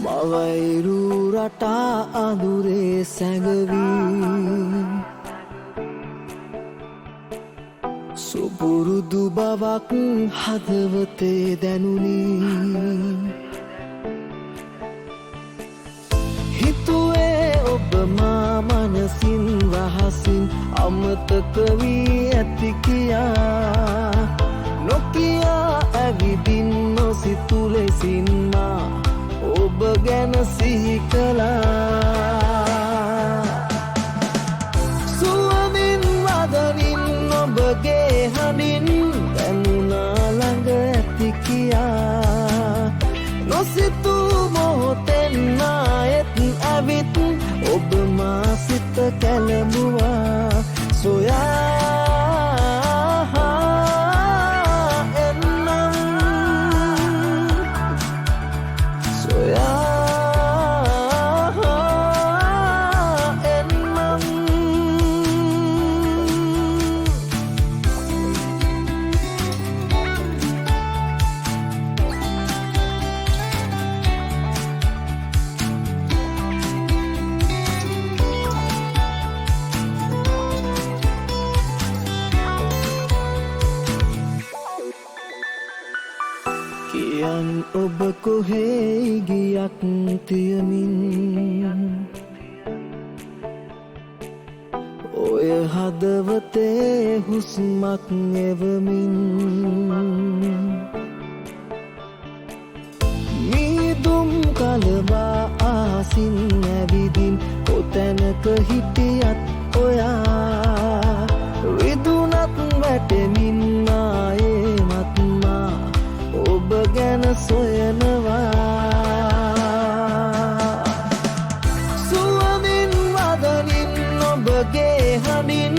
මවයිරු රටා අඳුරේ සැඟවී සුපුරුදු බවක් හදවතේ දැනුනි හිතුවේ ඔබ මා මනසින් රහසින් අමතක වී ඇති කියා නොකියා ඇවිදින් නොසිතු ලෙසින් මා ඔබ ගැන සිහි කළා සුවමින් වදනින් ඔබගේ හඬින් දැනුණා ළඟ ඇති කියා නොසිතූ මොහොතෙන් ආයෙත් ඇවිත් ඔබ මා සිත කැළඹුවා සොයා කියන් ඔබ කොහේ ගියක් තියමින් ඔය හදවතේ හුස්මක් එවමින් මීදුම් කලවා ආසින් ඇවිදින් කොතැනක හිටියත් ඔයා රිදුනත් වැටෙමින් ආයේ මත්මා ඔබ ගැන සොයනවා සුවමින් වදනින් ඔබගේ හඬින්